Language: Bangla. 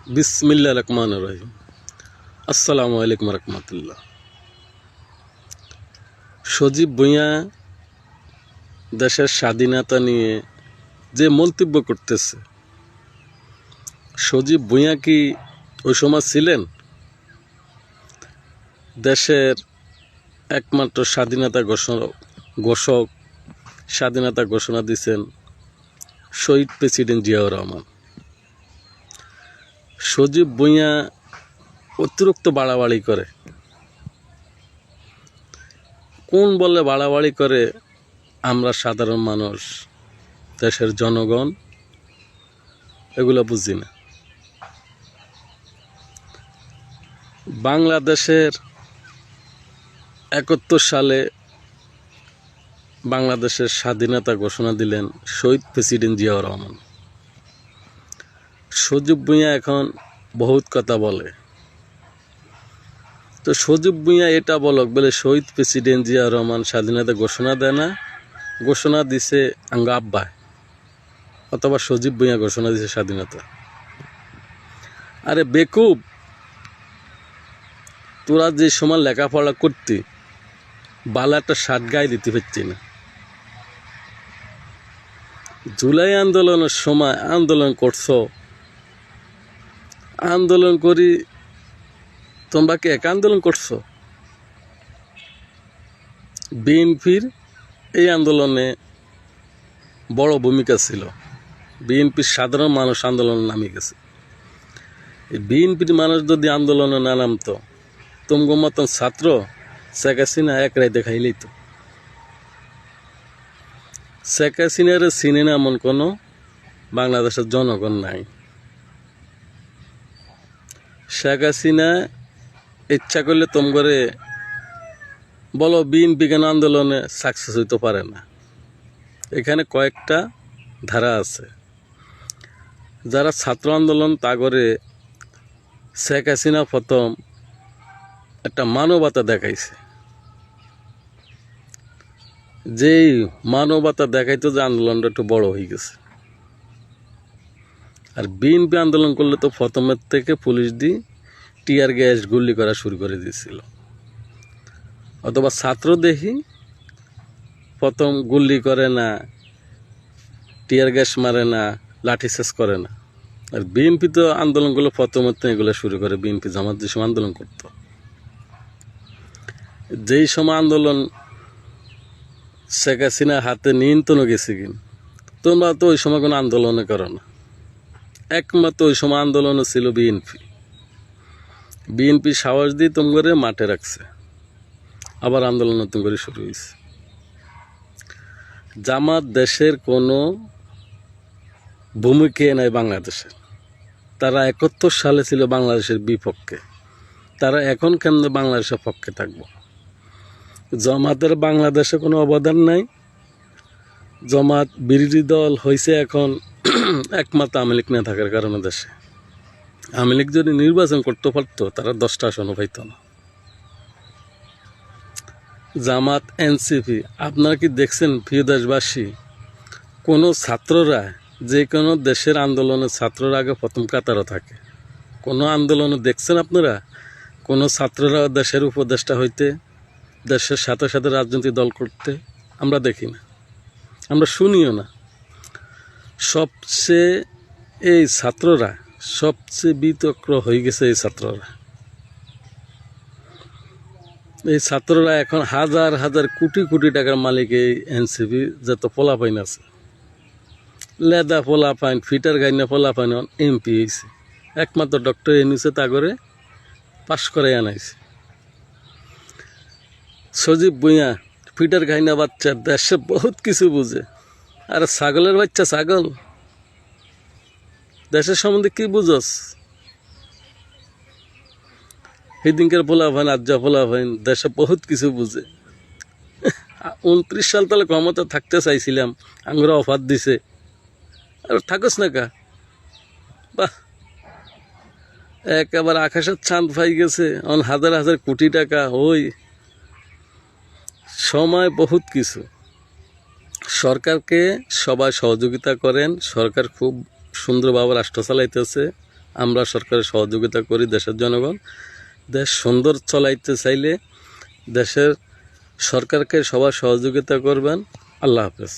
বিসমিল্লাহ রহমান রহিম। আসসালামু আলাইকুম রহমতুল্লাহ। সজীব ভুঁইয়া দেশের স্বাধীনতা নিয়ে যে মন্তব্য করতেছে, সজীব ভুঁইয়া কি ওই সময় ছিলেন? দেশের একমাত্র স্বাধীনতা ঘোষক স্বাধীনতা ঘোষণা দিয়েছেন শহীদ প্রেসিডেন্ট জিয়াউর রহমান। সজীব ভুঁইয়া অতিরিক্ত বাড়াবাড়ি করে। কোন বলে বাড়াবাড়ি করে? আমরা সাধারণ মানুষ, দেশের জনগণ এগুলো বুঝি না। বাংলাদেশের ৭১ সালে বাংলাদেশের স্বাধীনতা ঘোষণা দিলেন শহীদ প্রেসিডেন্ট জিয়াউর রহমান। সজীব ভুঁইয়া এখন বহুত কথা বলে, তো সজীব ভুঁইয়া এটা বলক বলে শহীদ প্রেসিডেন্ট জিয়াউর রহমান স্বাধীনতা ঘোষণা দেয় না, ঘোষণা দিছে আঙ্গা আব্বায়, অথবা সজীব ভুঁইয়া ঘোষণা দিছে স্বাধীনতা। আরে বেকুব, তোরা যে সময় লেখাপড়া করতি বালা একটা শার্ট গায়ে দিতে পারছি না। জুলাই আন্দোলনের সময় আন্দোলন করছো, আন্দোলন করি তোমরা কি এক আন্দোলন করছো? বিএনপির এই আন্দোলনে বড় ভূমিকা ছিল। বিএনপির সাধারণ মানুষ আন্দোলনে নামে গেছে। এই বিএনপির মানুষ যদি আন্দোলনে না নামতো, তোমার মতন ছাত্র শেখ হাসিনা এক রাইতে খাইলেই তো। শেখ হাসিনার চিনে না এমন কোনো বাংলাদেশের জনগণ নাই। শেখ হাসিনা ইচ্ছা করলে তোমরে বলো বিএনপি কেন আন্দোলনে সাকসেস হইতে পারে না। এখানে কয়েকটা ধারা আছে। যারা ছাত্র আন্দোলন তা করে শেখ হাসিনা প্রথম একটা মানবতা দেখাইছে, যেই মানবতা দেখাইতো যে আন্দোলনটা একটু বড় হয়ে গেছে। আর বিএনপি আন্দোলন করলে তো প্রথমের থেকে পুলিশ দিয়ে টিয়ার গ্যাস গুলি করা শুরু করে দিয়েছিল। অথবা ছাত্র দেখি প্রথম গুলি করে না, টিয়ার গ্যাস মারে না, লাঠিচার্জ করে না। আর বিএনপি তো আন্দোলনগুলো প্রথমের থেকে এগুলো শুরু করে। বিএনপি জামাত যে সময় আন্দোলন করত, যেই সময় আন্দোলন শেখ হাসিনা হাতে নিয়ন্ত্রণ গেছে কিন, তোমরা তো ওই সময় কোনো আন্দোলনে করো না। একমাত্র ওই সময় আন্দোলনও ছিল বিএনপি। বিএনপি সাহস দিয়ে তোমরে মাঠে রাখছে, আবার আন্দোলন নতুন করে শুরু হয়েছে। জামাত দেশের কোনো ভূমিকা নাই বাংলাদেশের। তারা ৭১ সালে ছিল বাংলাদেশের বিপক্ষে, তারা এখন কেন বাংলাদেশের পক্ষে থাকবো? জামাতের বাংলাদেশে কোনো অবদান নাই। জামাত বিরোধী দল হয়েছে এখন একমাত্র আওয়ামী লীগ না থাকার কারণে দেশে। আওয়ামী লীগ যদি নির্বাচন করতে পারতো তারা 10টা আসনও পাইত না। জামাত এনসিপি, আপনারা কি দেখছেন প্রিয় দেশবাসী? কোনো ছাত্ররা, যে কোনো দেশের আন্দোলনে ছাত্ররা আগে প্রথম কাতারও থাকে। কোনো আন্দোলনে দেখছেন আপনারা কোনো ছাত্ররা দেশের উপদেষ্টা হইতে, দেশের সাথে সাথে রাজনৈতিক দল করতে? আমরা দেখি না, আমরা শুনিও না। সবচেয়ে এই ছাত্ররা সবচেয়ে বিতর্ক হয়ে গেছে। এই ছাত্ররা এখন হাজার হাজার কোটি কোটি টাকার মালিক। এই এনসিপি যত পোলাপাইন আছে, লেদা পোলাপাইন, ফিটার গাইনা পোলাপাইন এমপি হয়েছে। একমাত্র ডক্টর ইউনূসে তা করে পাশ করে আনাইছে। সজীব ভুঁইয়া ফিটার গাইনা বাচ্চা, দেশে বহুত কিছু বুঝে। আর ছাগলের বাচ্চা, ছাগল দেশের সম্বন্ধে কি বুঝস? সেদিনকার পোলাপাইন, আজ্জা পোলাপাইন দেশে বহুত কিছু বুঝে। 29 সাল তাহলে ক্ষমতা থাকতে চাইছিলাম, আঙ্গুরা অফার দিছে, আর থাকস না কা? বাহ, একেবারে আকাশের চাঁদ পাই গেছে। হাজার হাজার কোটি টাকা, ওই সময় বহুত কিছু। সরকারকে সবাই সহযোগিতা করেন, সরকার খুব সুন্দরভাবে রাষ্ট্র চালাইতেছে। আমরা সরকারের সহযোগিতা করি দেশের জনগণ। দেশ সুন্দর চলাইতে চাইলে দেশের সরকারকে সবার সহযোগিতা করবেন। আল্লাহ হাফেজ।